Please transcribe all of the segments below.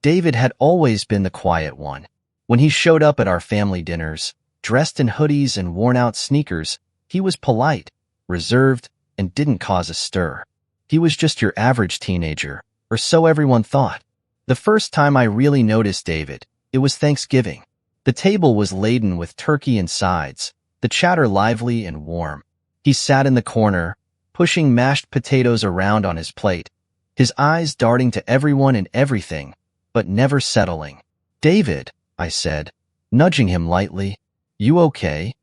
David had always been the quiet one. When he showed up at our family dinners, dressed in hoodies and worn-out sneakers, he was polite, reserved, and didn't cause a stir. He was just your average teenager, or so everyone thought. The first time I really noticed David, it was Thanksgiving. The table was laden with turkey and sides, the chatter lively and warm. He sat in the corner, pushing mashed potatoes around on his plate, his eyes darting to everyone and everything, but never settling. "David," I said, nudging him lightly, "you okay?"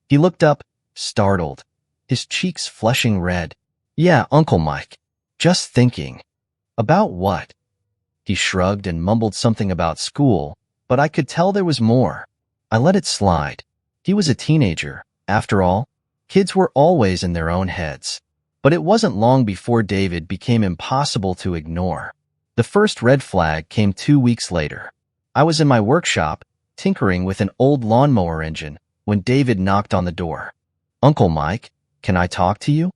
He looked up, startled, his cheeks flushing red. "Yeah, Uncle Mike. Just thinking." "About what?" He shrugged and mumbled something about school, but I could tell there was more. I let it slide. He was a teenager, after all. Kids were always in their own heads. But it wasn't long before David became impossible to ignore. The first red flag came 2 weeks later. I was in my workshop, tinkering with an old lawnmower engine, when David knocked on the door. "Uncle Mike, can I talk to you?"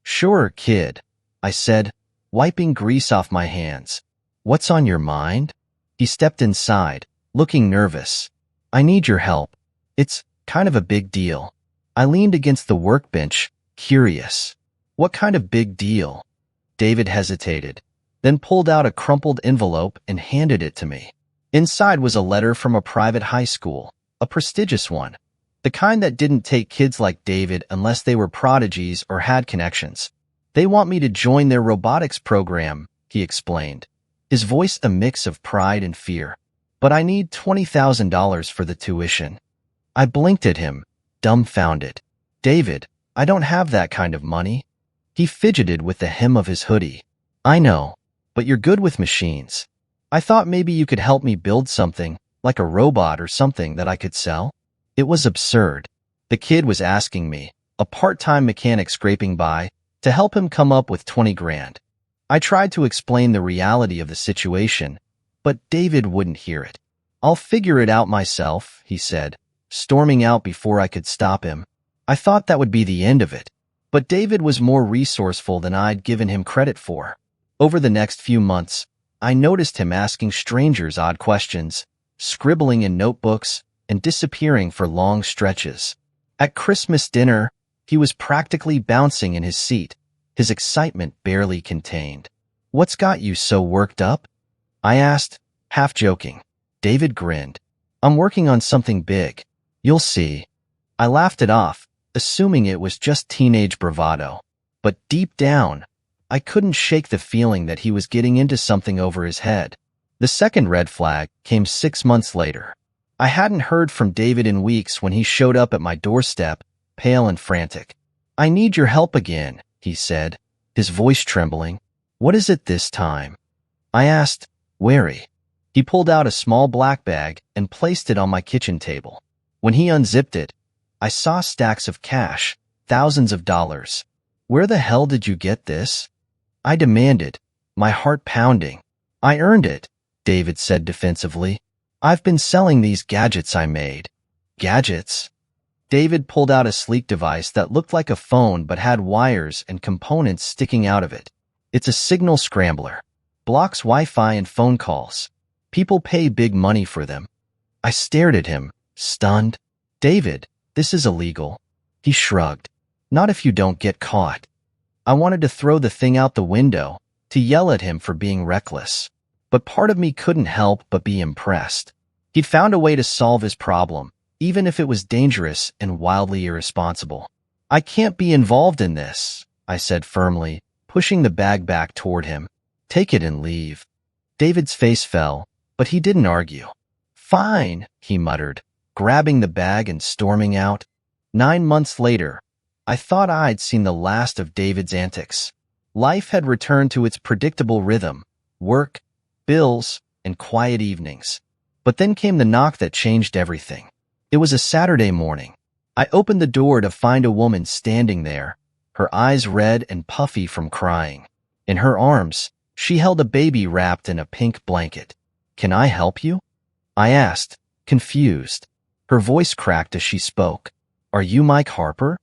"Sure, kid," I said, wiping grease off my hands. "What's on your mind?" He stepped inside, looking nervous. "I need your help. It's kind of a big deal." I leaned against the workbench, curious. "What kind of big deal?" David hesitated, then pulled out a crumpled envelope and handed it to me. Inside was a letter from a private high school, a prestigious one, the kind that didn't take kids like David unless they were prodigies or had connections. "They want me to join their robotics program," he explained, his voice a mix of pride and fear. "But I need $20,000 for the tuition." I blinked at him, dumbfounded. "David, I don't have that kind of money." He fidgeted with the hem of his hoodie. "I know, but you're good with machines. I thought maybe you could help me build something, like a robot or something that I could sell." It was absurd. The kid was asking me, a part-time mechanic scraping by, to help him come up with 20 grand. I tried to explain the reality of the situation, but David wouldn't hear it. "I'll figure it out myself," he said, storming out before I could stop him. I thought that would be the end of it. But David was more resourceful than I'd given him credit for. Over the next few months, I noticed him asking strangers odd questions, scribbling in notebooks, and disappearing for long stretches. At Christmas dinner, he was practically bouncing in his seat, his excitement barely contained. "What's got you so worked up?" I asked, half joking. David grinned. "I'm working on something big. You'll see." I laughed it off, assuming it was just teenage bravado. But deep down, I couldn't shake the feeling that he was getting into something over his head. The second red flag came 6 months later. I hadn't heard from David in weeks when he showed up at my doorstep, pale and frantic. "I need your help again," he said, his voice trembling. "What is it this time?" I asked, wary. He pulled out a small black bag and placed it on my kitchen table. When he unzipped it, I saw stacks of cash, thousands of dollars. "Where the hell did you get this?" I demanded, my heart pounding. "I earned it," David said defensively. "I've been selling these gadgets I made." "Gadgets?" David pulled out a sleek device that looked like a phone but had wires and components sticking out of it. "It's a signal scrambler. Blocks Wi-Fi and phone calls. People pay big money for them." I stared at him, stunned. "David, this is illegal." He shrugged. "Not if you don't get caught." I wanted to throw the thing out the window, to yell at him for being reckless. But part of me couldn't help but be impressed. He'd found a way to solve his problem, even if it was dangerous and wildly irresponsible. "I can't be involved in this," I said firmly, pushing the bag back toward him. "Take it and leave." David's face fell, but he didn't argue. "Fine," he muttered, grabbing the bag and storming out. 9 months later, I thought I'd seen the last of David's antics. Life had returned to its predictable rhythm: work, bills, and quiet evenings. But then came the knock that changed everything. It was a Saturday morning. I opened the door to find a woman standing there, her eyes red and puffy from crying. In her arms, she held a baby wrapped in a pink blanket. "Can I help you?" I asked, confused. Her voice cracked as she spoke. "Are you Mike Harper?"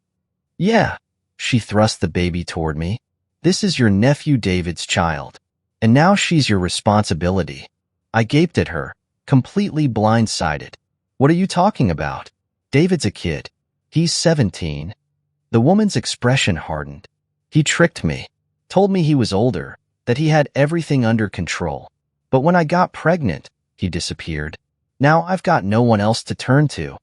"Yeah." She thrust the baby toward me. "This is your nephew David's child. And now she's your responsibility." I gaped at her, completely blindsided. What are you talking about? David's a kid. He's 17. The woman's expression hardened. He tricked me, told me he was older, that he had everything under control. But when I got pregnant, he disappeared. Now I've got no one else to turn to.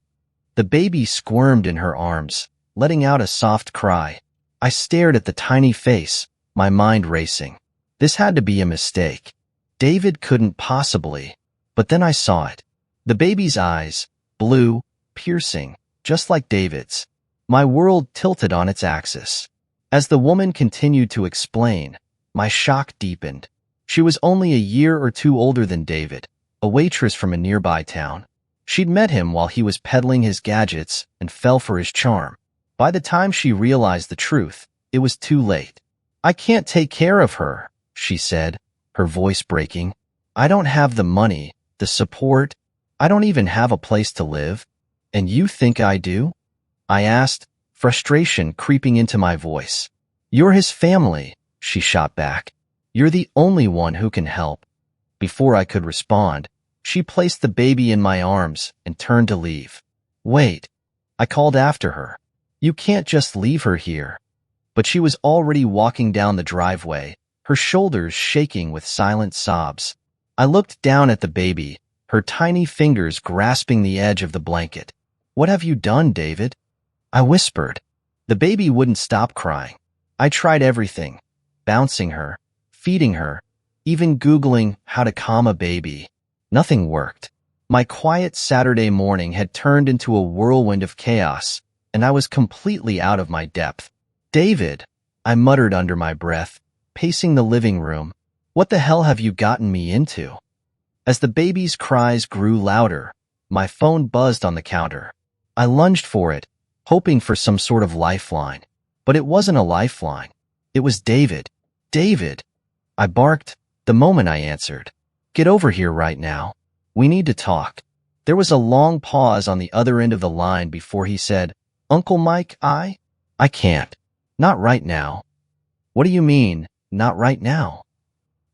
The baby squirmed in her arms, letting out a soft cry. I stared at the tiny face, my mind racing. This had to be a mistake. David couldn't possibly. But then I saw it. The baby's eyes, blue, piercing, just like David's. My world tilted on its axis. As the woman continued to explain, my shock deepened. She was only a year or two older than David, a waitress from a nearby town. She'd met him while he was peddling his gadgets and fell for his charm. By the time she realized the truth, it was too late. I can't take care of her, she said, her voice breaking. I don't have the money, the support. I don't even have a place to live. And you think I do? I asked, frustration creeping into my voice. You're his family, she shot back. You're the only one who can help. Before I could respond, she placed the baby in my arms and turned to leave. Wait, I called after her. You can't just leave her here. But she was already walking down the driveway, her shoulders shaking with silent sobs. I looked down at the baby, her tiny fingers grasping the edge of the blanket. What have you done, David? I whispered. The baby wouldn't stop crying. I tried everything, bouncing her, feeding her, even Googling how to calm a baby. Nothing worked. My quiet Saturday morning had turned into a whirlwind of chaos, and I was completely out of my depth. David, I muttered under my breath, pacing the living room. What the hell have you gotten me into? As the baby's cries grew louder, my phone buzzed on the counter. I lunged for it, hoping for some sort of lifeline. But it wasn't a lifeline. It was David. David! I barked the moment I answered. Get over here right now. We need to talk. There was a long pause on the other end of the line before he said, Uncle Mike, I can't. Not right now. What do you mean, not right now?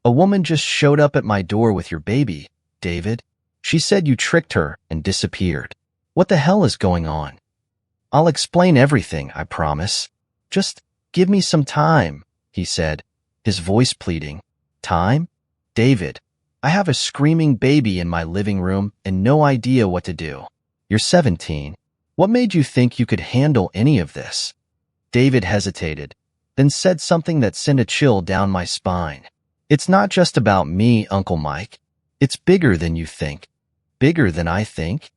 A woman just showed up at my door with your baby, David. She said you tricked her and disappeared. What the hell is going on? I'll explain everything, I promise. Just give me some time, he said, his voice pleading. Time? David, I have a screaming baby in my living room and no idea what to do. You're 17. What made you think you could handle any of this? David hesitated, then said something that sent a chill down my spine. It's not just about me, Uncle Mike. It's bigger than you think. Bigger than I think?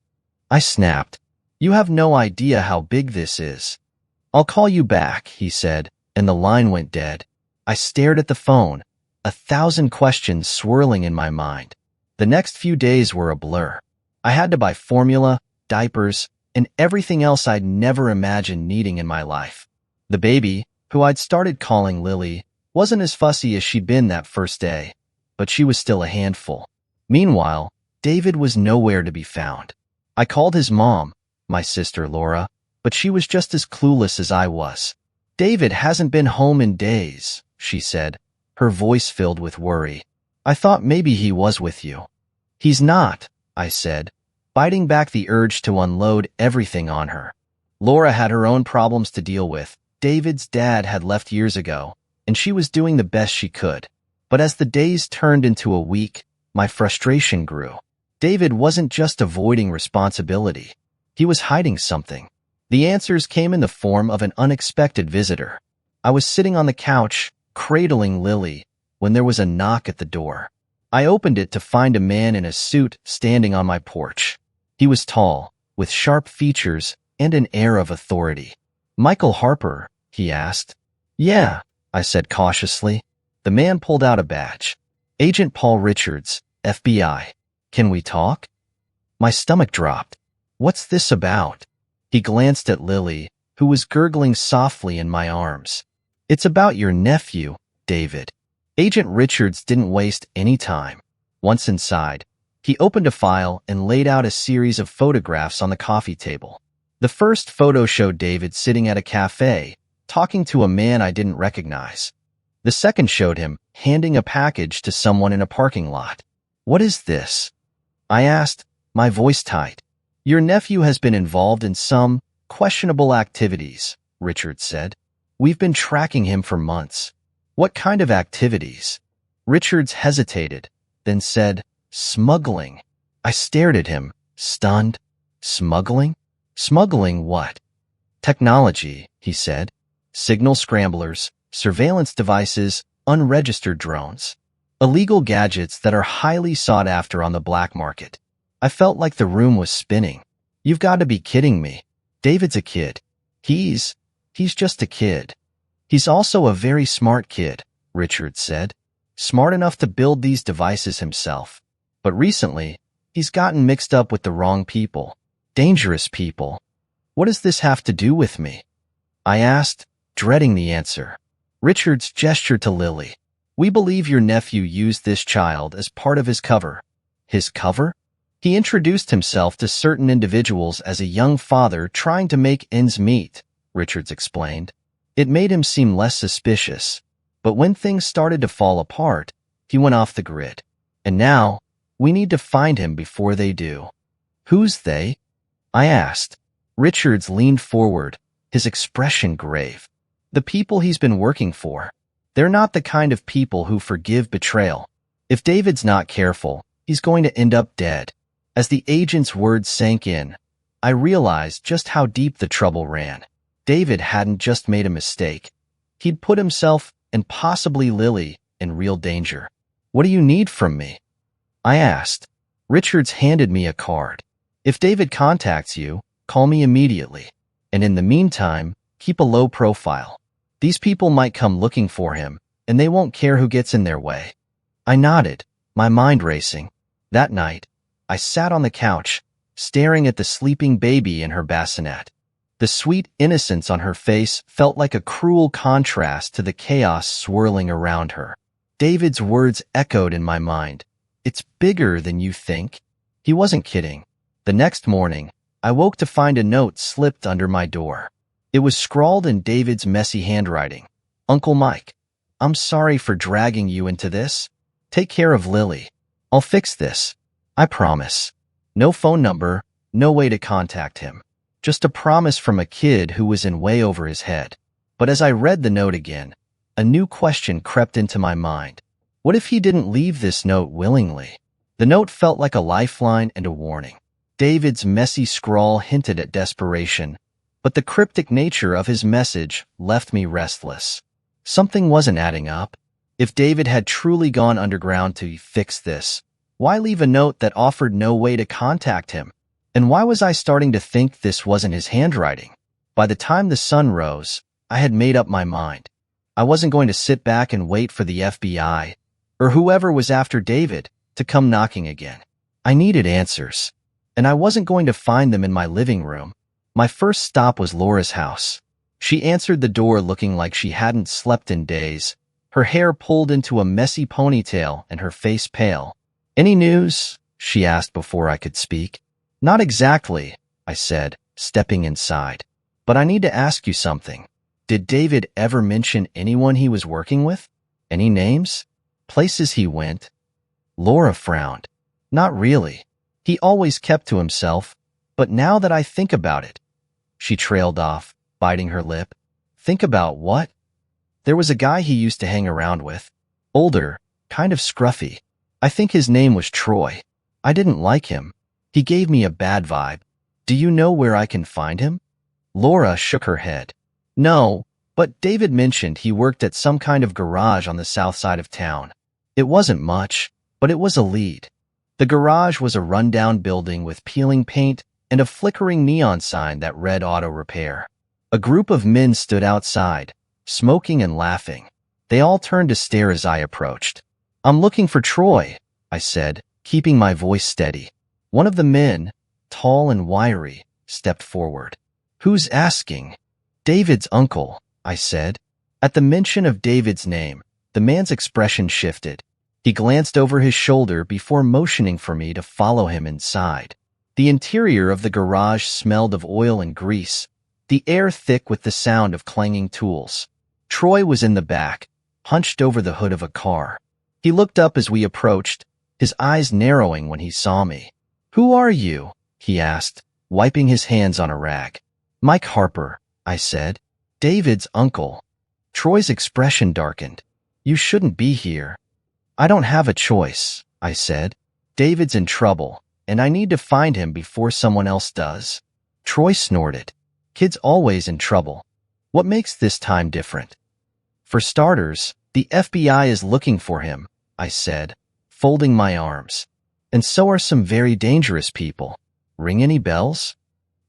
I snapped. You have no idea how big this is. I'll call you back, he said, and the line went dead. I stared at the phone, 1,000 questions swirling in my mind. The next few days were a blur. I had to buy formula, diapers, and everything else I'd never imagined needing in my life. The baby, who I'd started calling Lily, wasn't as fussy as she'd been that first day, but she was still a handful. Meanwhile, David was nowhere to be found. I called his mom, my sister Laura, but she was just as clueless as I was. David hasn't been home in days, she said, her voice filled with worry. I thought maybe he was with you. He's not, I said, biting back the urge to unload everything on her. Laura had her own problems to deal with. David's dad had left years ago, and she was doing the best she could. But as the days turned into a week, my frustration grew. David wasn't just avoiding responsibility. He was hiding something. The answers came in the form of an unexpected visitor. I was sitting on the couch, cradling Lily, when there was a knock at the door. I opened it to find a man in a suit standing on my porch. He was tall, with sharp features and an air of authority. Michael Harper, he asked. Yeah, I said cautiously. The man pulled out a badge. Agent Paul Richards, FBI. Can we talk? My stomach dropped. What's this about? He glanced at Lily, who was gurgling softly in my arms. It's about your nephew, David. Agent Richards didn't waste any time. Once inside, he opened a file and laid out a series of photographs on the coffee table. The first photo showed David sitting at a cafe, talking to a man I didn't recognize. The second showed him handing a package to someone in a parking lot. What is this? I asked, my voice tight. Your nephew has been involved in some questionable activities, Richard said. We've been tracking him for months. What kind of activities? Richards hesitated, then said, smuggling. I stared at him, stunned. Smuggling? Smuggling what? Technology, he said. Signal scramblers, surveillance devices, unregistered drones. Illegal gadgets that are highly sought after on the black market. I felt like the room was spinning. You've got to be kidding me. David's a kid. He's just a kid. He's also a very smart kid, Richard said. Smart enough to build these devices himself. But recently, he's gotten mixed up with the wrong people. Dangerous people. What does this have to do with me? I asked, dreading the answer. Richards gestured to Lily. We believe your nephew used this child as part of his cover. His cover? He introduced himself to certain individuals as a young father trying to make ends meet, Richards explained. It made him seem less suspicious. But when things started to fall apart, he went off the grid. And now, we need to find him before they do. Who's they? I asked. Richards leaned forward, his expression grave. The people he's been working for. They're not the kind of people who forgive betrayal. If David's not careful, he's going to end up dead. As the agent's words sank in, I realized just how deep the trouble ran. David hadn't just made a mistake. He'd put himself and possibly Lily in real danger. What do you need from me? I asked. Richards handed me a card. If David contacts you, call me immediately. And in the meantime, keep a low profile. These people might come looking for him, and they won't care who gets in their way. I nodded, my mind racing. That night, I sat on the couch, staring at the sleeping baby in her bassinet. The sweet innocence on her face felt like a cruel contrast to the chaos swirling around her. David's words echoed in my mind. It's bigger than you think. He wasn't kidding. The next morning, I woke to find a note slipped under my door. It was scrawled in David's messy handwriting. Uncle Mike, I'm sorry for dragging you into this. Take care of Lily. I'll fix this. I promise. No phone number, no way to contact him. Just a promise from a kid who was in way over his head. But as I read the note again, a new question crept into my mind. What if he didn't leave this note willingly? The note felt like a lifeline and a warning. David's messy scrawl hinted at desperation, but the cryptic nature of his message left me restless. Something wasn't adding up. If David had truly gone underground to fix this, why leave a note that offered no way to contact him? And why was I starting to think this wasn't his handwriting? By the time the sun rose, I had made up my mind. I wasn't going to sit back and wait for the FBI, or whoever was after David, to come knocking again. I needed answers, and I wasn't going to find them in my living room. My first stop was Laura's house. She answered the door looking like she hadn't slept in days, her hair pulled into a messy ponytail and her face pale. Any news? She asked before I could speak. Not exactly, I said, stepping inside. But I need to ask you something. Did David ever mention anyone he was working with? Any names? Places he went? Laura frowned. Not really. He always kept to himself, but now that I think about it, she trailed off, biting her lip. Think about what? There was a guy he used to hang around with. Older, kind of scruffy. I think his name was Troy. I didn't like him. He gave me a bad vibe. Do you know where I can find him? Laura shook her head. No, but David mentioned he worked at some kind of garage on the south side of town. It wasn't much, but it was a lead. The garage was a rundown building with peeling paint and a flickering neon sign that read auto repair. A group of men stood outside, smoking and laughing. They all turned to stare as I approached. I'm looking for Troy, I said, keeping my voice steady. One of the men, tall and wiry, stepped forward. Who's asking? David's uncle, I said. At the mention of David's name, the man's expression shifted. He glanced over his shoulder before motioning for me to follow him inside. The interior of the garage smelled of oil and grease, the air thick with the sound of clanging tools. Troy was in the back, hunched over the hood of a car. He looked up as we approached, his eyes narrowing when he saw me. "Who are you?" he asked, wiping his hands on a rag. "Mike Harper," I said. "David's uncle." Troy's expression darkened. "You shouldn't be here." "I don't have a choice," I said. "David's in trouble, and I need to find him before someone else does." Troy snorted. "Kid's always in trouble. What makes this time different?" "For starters, the FBI is looking for him," I said, folding my arms. "And so are some very dangerous people. Ring any bells?"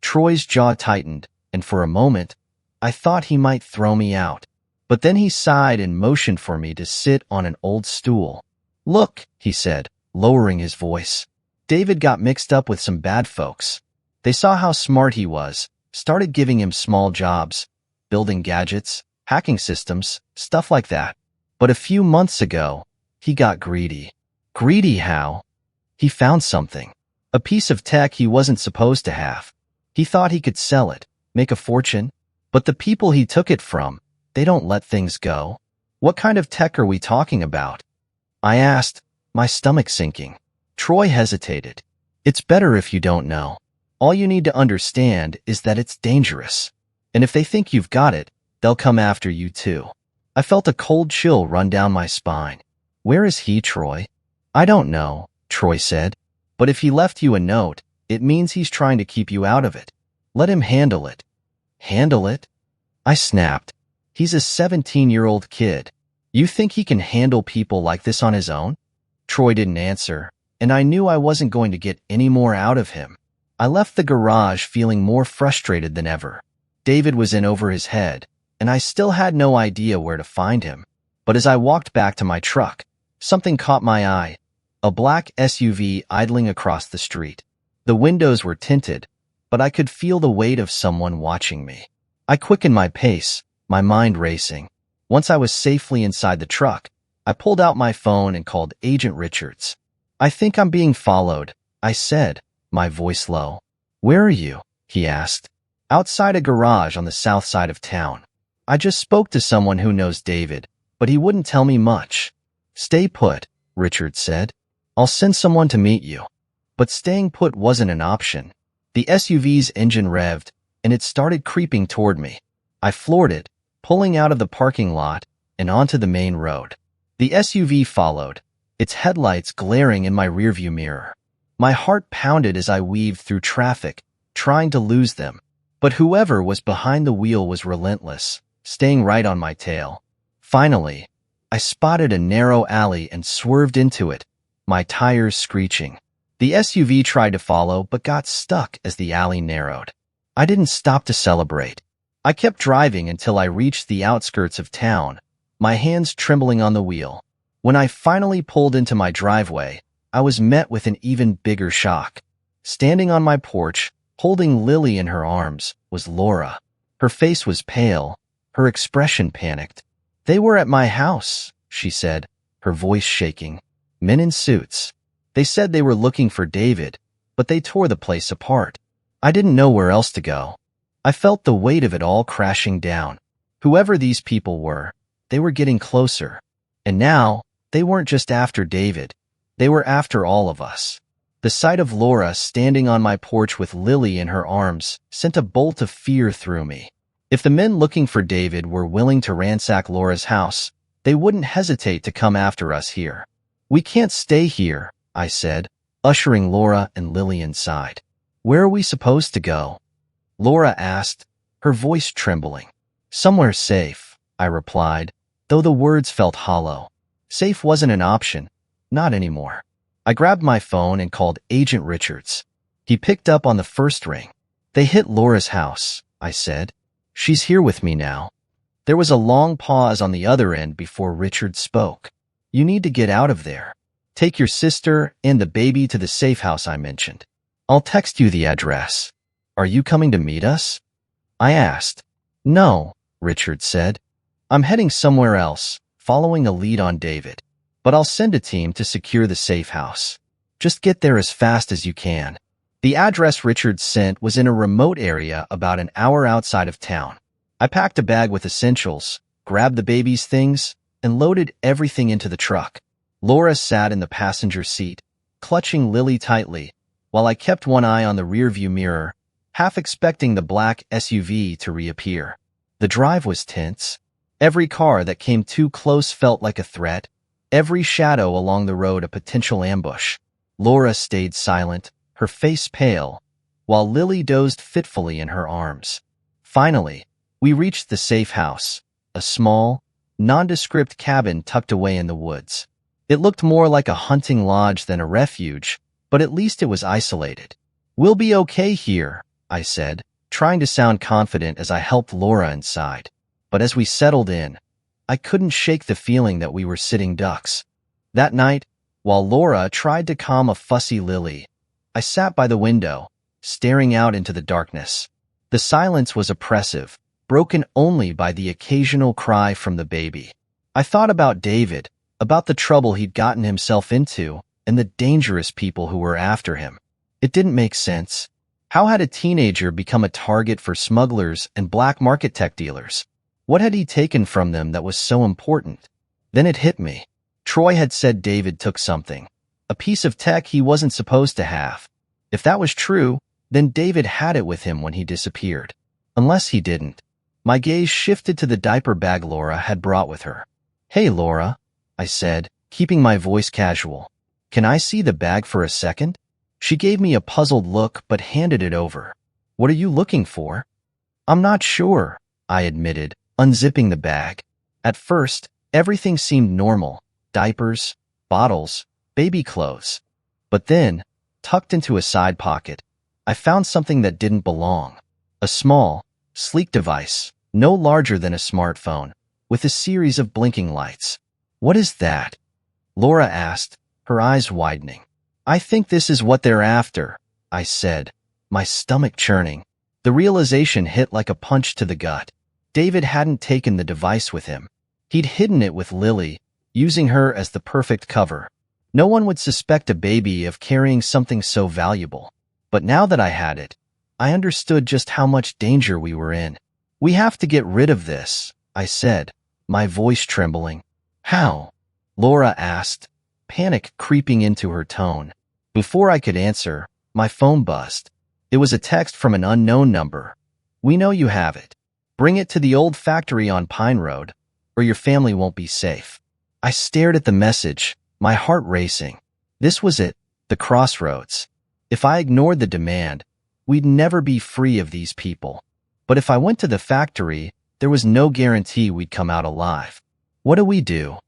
Troy's jaw tightened, and for a moment, I thought he might throw me out. But then he sighed and motioned for me to sit on an old stool. "Look," he said, lowering his voice. "David got mixed up with some bad folks. They saw how smart he was, started giving him small jobs, building gadgets, hacking systems, stuff like that. But a few months ago, he got greedy." "Greedy how?" "He found something. A piece of tech he wasn't supposed to have. He thought he could sell it, make a fortune. But the people he took it from, they don't let things go." "What kind of tech are we talking about?" I asked, my stomach sinking. Troy hesitated. "It's better if you don't know. All you need to understand is that it's dangerous. And if they think you've got it, they'll come after you too." I felt a cold chill run down my spine. "Where is he, Troy?" "I don't know," Troy said. "But if he left you a note, it means he's trying to keep you out of it. Let him handle it." "Handle it?" I snapped. "He's a 17-year-old kid. You think he can handle people like this on his own?" Troy didn't answer, and I knew I wasn't going to get any more out of him. I left the garage feeling more frustrated than ever. David was in over his head, and I still had no idea where to find him. But as I walked back to my truck, something caught my eye. A black SUV idling across the street. The windows were tinted, but I could feel the weight of someone watching me. I quickened my pace, my mind racing. Once I was safely inside the truck, I pulled out my phone and called Agent Richards. "I think I'm being followed," I said, my voice low. "Where are you?" he asked. "Outside a garage on the south side of town. I just spoke to someone who knows David, but he wouldn't tell me much." "Stay put," Richards said. "I'll send someone to meet you." But staying put wasn't an option. The SUV's engine revved, and it started creeping toward me. I floored it, pulling out of the parking lot and onto the main road. The SUV followed, its headlights glaring in my rearview mirror. My heart pounded as I weaved through traffic, trying to lose them. But whoever was behind the wheel was relentless, staying right on my tail. Finally, I spotted a narrow alley and swerved into it, my tires screeching. The SUV tried to follow but got stuck as the alley narrowed. I didn't stop to celebrate. I kept driving until I reached the outskirts of town, my hands trembling on the wheel. When I finally pulled into my driveway, I was met with an even bigger shock. Standing on my porch, holding Lily in her arms, was Laura. Her face was pale, her expression panicked. "They were at my house," she said, her voice shaking. "Men in suits. They said they were looking for David, but they tore the place apart. I didn't know where else to go." I felt the weight of it all crashing down. Whoever these people were, they were getting closer. And now, they weren't just after David. They were after all of us. The sight of Laura standing on my porch with Lily in her arms sent a bolt of fear through me. If the men looking for David were willing to ransack Laura's house, they wouldn't hesitate to come after us here. "We can't stay here," I said, ushering Laura and Lily inside. "Where are we supposed to go?" Laura asked, her voice trembling. "Somewhere safe," I replied, though the words felt hollow. Safe wasn't an option. Not anymore. I grabbed my phone and called Agent Richards. He picked up on the first ring. "They hit Laura's house," I said. "She's here with me now." There was a long pause on the other end before Richards spoke. "You need to get out of there. Take your sister and the baby to the safe house I mentioned. I'll text you the address." "Are you coming to meet us?" I asked. "No," Richards said. "I'm heading somewhere else, following a lead on David. But I'll send a team to secure the safe house. Just get there as fast as you can." The address Richards sent was in a remote area about an hour outside of town. I packed a bag with essentials, grabbed the baby's things, and loaded everything into the truck. Laura sat in the passenger seat, clutching Lily tightly, while I kept one eye on the rearview mirror, half expecting the black SUV to reappear. The drive was tense. Every car that came too close felt like a threat, every shadow along the road a potential ambush. Laura stayed silent, her face pale, while Lily dozed fitfully in her arms. Finally, we reached the safe house, a small, nondescript cabin tucked away in the woods. It looked more like a hunting lodge than a refuge, but at least it was isolated. "We'll be okay here," I said, trying to sound confident as I helped Laura inside. But as we settled in, I couldn't shake the feeling that we were sitting ducks. That night, while Laura tried to calm a fussy Lily, I sat by the window, staring out into the darkness. The silence was oppressive, broken only by the occasional cry from the baby. I thought about David, about the trouble he'd gotten himself into, and the dangerous people who were after him. It didn't make sense. How had a teenager become a target for smugglers and black market tech dealers? What had he taken from them that was so important? Then it hit me. Troy had said David took something, a piece of tech he wasn't supposed to have. If that was true, then David had it with him when he disappeared. Unless he didn't. My gaze shifted to the diaper bag Laura had brought with her. "Hey, Laura," I said, keeping my voice casual. "Can I see the bag for a second?" She gave me a puzzled look but handed it over. "What are you looking for?" "I'm not sure," I admitted, unzipping the bag. At first, everything seemed normal. Diapers, bottles, baby clothes. But then, tucked into a side pocket, I found something that didn't belong. A small, sleek device, no larger than a smartphone, with a series of blinking lights. "What is that?" Laura asked, her eyes widening. "I think this is what they're after," I said, my stomach churning. The realization hit like a punch to the gut. David hadn't taken the device with him. He'd hidden it with Lily, using her as the perfect cover. No one would suspect a baby of carrying something so valuable. But now that I had it, I understood just how much danger we were in. "We have to get rid of this," I said, my voice trembling. "How?" Laura asked, panic creeping into her tone. Before I could answer, my phone buzzed. It was a text from an unknown number. "We know you have it. Bring it to the old factory on Pine Road, or your family won't be safe." I stared at the message, my heart racing. This was it, the crossroads. If I ignored the demand, we'd never be free of these people. But if I went to the factory, there was no guarantee we'd come out alive. "What do we do?"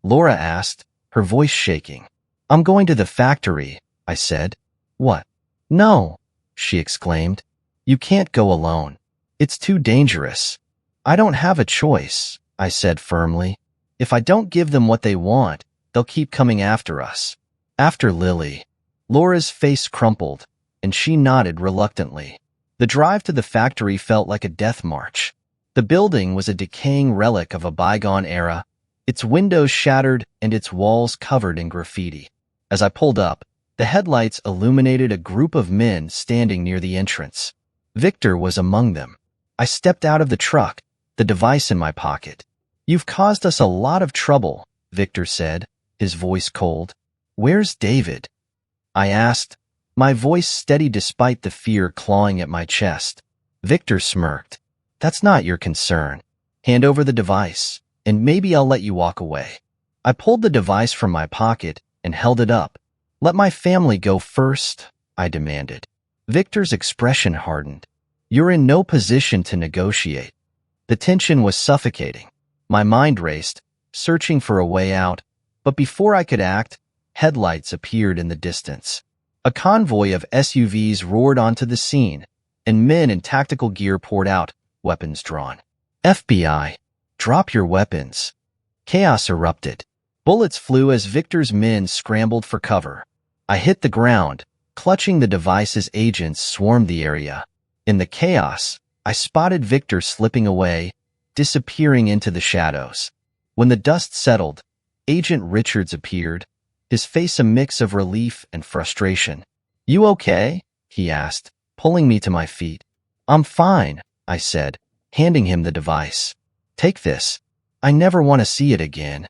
Laura asked, her voice shaking. "I'm going to the factory," I said. "What?" "No," she exclaimed. "You can't go alone. It's too dangerous." "I don't have a choice," I said firmly. "If I don't give them what they want, they'll keep coming after us." "After Lily." Laura's face crumpled, and she nodded reluctantly. The drive to the factory felt like a death march. The building was a decaying relic of a bygone era, its windows shattered and its walls covered in graffiti. As I pulled up, the headlights illuminated a group of men standing near the entrance. Victor was among them. I stepped out of the truck, the device in my pocket. "You've caused us a lot of trouble," Victor said, his voice cold. "Where's David?" I asked, my voice steady despite the fear clawing at my chest. Victor smirked. "That's not your concern. Hand over the device, and maybe I'll let you walk away." I pulled the device from my pocket and held it up. "Let my family go first," I demanded. Victor's expression hardened. "You're in no position to negotiate." The tension was suffocating. My mind raced, searching for a way out, but before I could act, headlights appeared in the distance. A convoy of SUVs roared onto the scene, and men in tactical gear poured out, weapons drawn. "FBI, drop your weapons." Chaos erupted. Bullets flew as Victor's men scrambled for cover. I hit the ground, clutching the device as agents swarmed the area. In the chaos, I spotted Victor slipping away, disappearing into the shadows. When the dust settled, Agent Richards appeared, his face a mix of relief and frustration. "You okay?" he asked, pulling me to my feet. "I'm fine," I said, handing him the device. "Take this. I never want to see it again."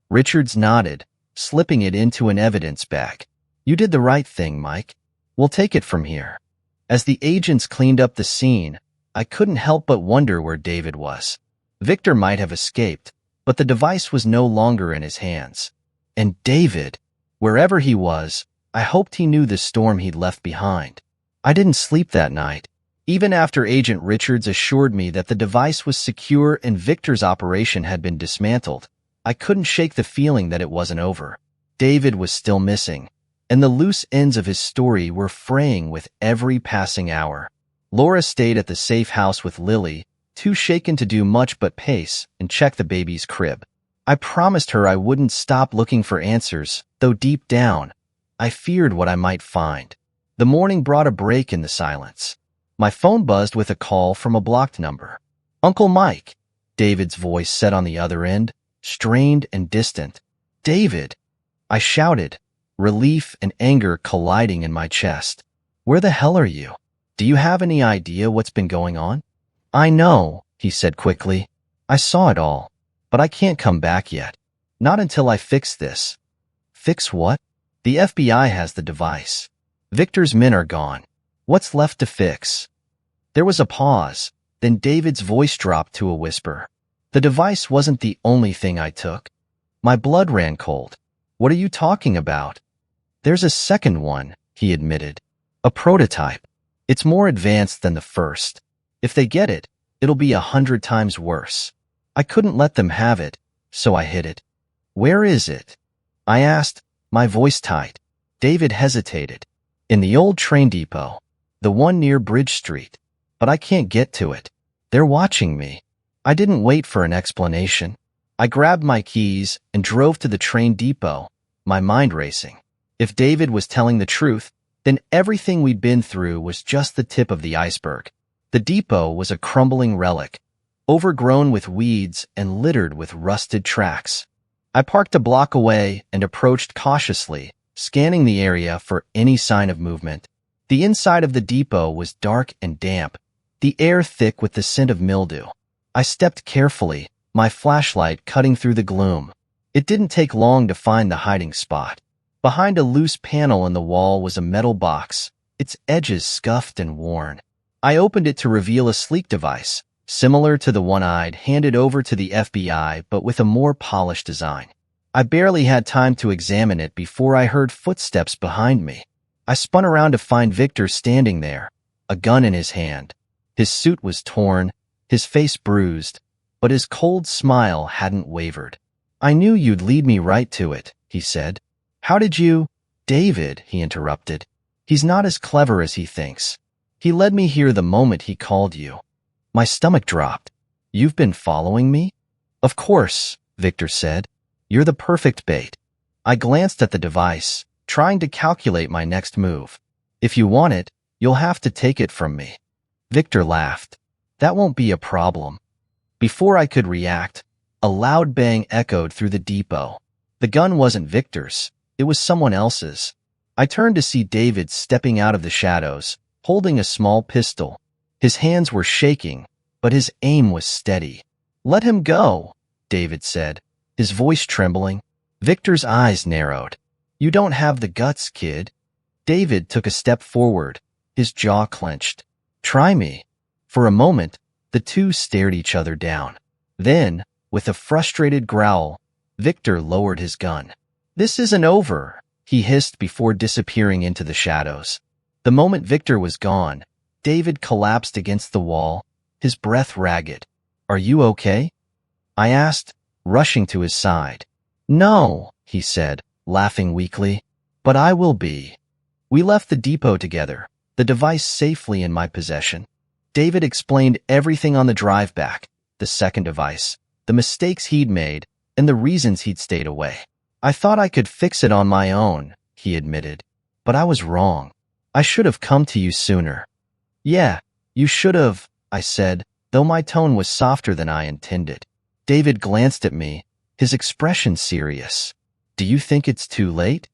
Richards nodded, slipping it into an evidence bag. You did the right thing, Mike. We'll take it from here. As the agents cleaned up the scene, I couldn't help but wonder where David was. Victor might have escaped, but the device was no longer in his hands. And David, wherever he was, I hoped he knew the storm he'd left behind. I didn't sleep that night, even after Agent Richards assured me that the device was secure and Victor's operation had been dismantled. I couldn't shake the feeling that it wasn't over. David was still missing, and the loose ends of his story were fraying with every passing hour. Laura stayed at the safe house with Lily, too shaken to do much but pace and check the baby's crib. I promised her I wouldn't stop looking for answers, though deep down, I feared what I might find. The morning brought a break in the silence. My phone buzzed with a call from a blocked number. "Uncle Mike," David's voice said on the other end, strained and distant. "David," I shouted, relief and anger colliding in my chest. "Where the hell are you? Do you have any idea what's been going on?" "I know," he said quickly. "I saw it all, but I can't come back yet. Not until I fix this." "Fix what?" "The FBI has the device. Victor's men are gone. What's left to fix?" There was a pause, then David's voice dropped to a whisper. "The device wasn't the only thing I took." My blood ran cold. "What are you talking about?" "There's a second one," he admitted. "A prototype. It's more advanced than the first. If they get it, it'll be 100 times worse. I couldn't let them have it, so I hid it." "Where is it?" I asked, my voice tight. David hesitated. "In the old train depot, the one near Bridge Street. But I can't get to it. They're watching me." I didn't wait for an explanation. I grabbed my keys and drove to the train depot, my mind racing. If David was telling the truth, then everything we'd been through was just the tip of the iceberg. The depot was a crumbling relic, overgrown with weeds and littered with rusted tracks. I parked a block away and approached cautiously, scanning the area for any sign of movement. The inside of the depot was dark and damp, the air thick with the scent of mildew. I stepped carefully, my flashlight cutting through the gloom. It didn't take long to find the hiding spot. Behind a loose panel in the wall was a metal box, its edges scuffed and worn. I opened it to reveal a sleek device, similar to the one I'd handed over to the FBI but with a more polished design. I barely had time to examine it before I heard footsteps behind me. I spun around to find Victor standing there, a gun in his hand. His suit was torn, his face bruised, but his cold smile hadn't wavered. "I knew you'd lead me right to it," he said. "How did you—" "David," he interrupted. "He's not as clever as he thinks. He led me here the moment he called you." My stomach dropped. "You've been following me?" "Of course," Victor said. "You're the perfect bait." I glanced at the device, trying to calculate my next move. "If you want it, you'll have to take it from me." Victor laughed. "That won't be a problem." Before I could react, a loud bang echoed through the depot. The gun wasn't Victor's. It was someone else's. I turned to see David stepping out of the shadows, holding a small pistol. His hands were shaking, but his aim was steady. "Let him go," David said, his voice trembling. Victor's eyes narrowed. "You don't have the guts, kid." David took a step forward, his jaw clenched. "Try me." For a moment, the two stared each other down. Then, with a frustrated growl, Victor lowered his gun. "This isn't over," he hissed before disappearing into the shadows. The moment Victor was gone, David collapsed against the wall, his breath ragged. "Are you okay?" I asked, rushing to his side. "No," he said, laughing weakly, "but I will be." We left the depot together, the device safely in my possession. David explained everything on the drive back, the second device, the mistakes he'd made, and the reasons he'd stayed away. "I thought I could fix it on my own," he admitted, "but I was wrong. I should have come to you sooner." "Yeah, you should have," I said, though my tone was softer than I intended. David glanced at me, his expression serious. "Do you think it's too late?"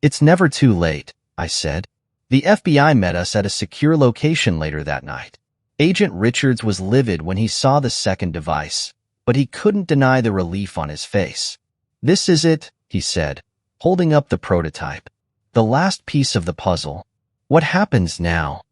"It's never too late," I said. The FBI met us at a secure location later that night. Agent Richards was livid when he saw the second device, but he couldn't deny the relief on his face. "This is it," he said, holding up the prototype. The last piece of the puzzle. What happens now?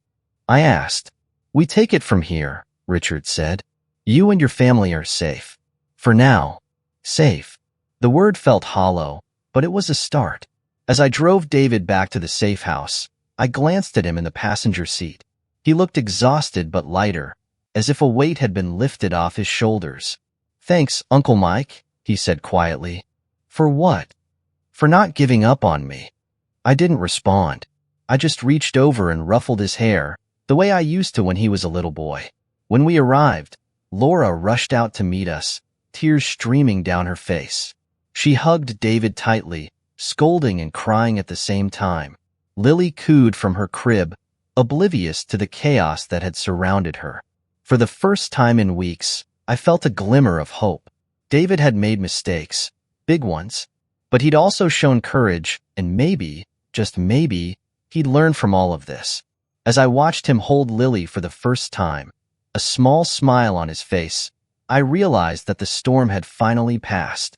I asked. We take it from here, Richard said. You and your family are safe. For now. Safe. The word felt hollow, but it was a start. As I drove David back to the safe house, I glanced at him in the passenger seat. He looked exhausted but lighter, as if a weight had been lifted off his shoulders. Thanks, Uncle Mike, he said quietly. For what? For not giving up on me. I didn't respond. I just reached over and ruffled his hair, the way I used to when he was a little boy. When we arrived, Laura rushed out to meet us, tears streaming down her face. She hugged David tightly, scolding and crying at the same time. Lily cooed from her crib, oblivious to the chaos that had surrounded her. For the first time in weeks, I felt a glimmer of hope. David had made mistakes, big ones, but he'd also shown courage, and maybe, just maybe, he'd learn from all of this. As I watched him hold Lily for the first time, a small smile on his face, I realized that the storm had finally passed.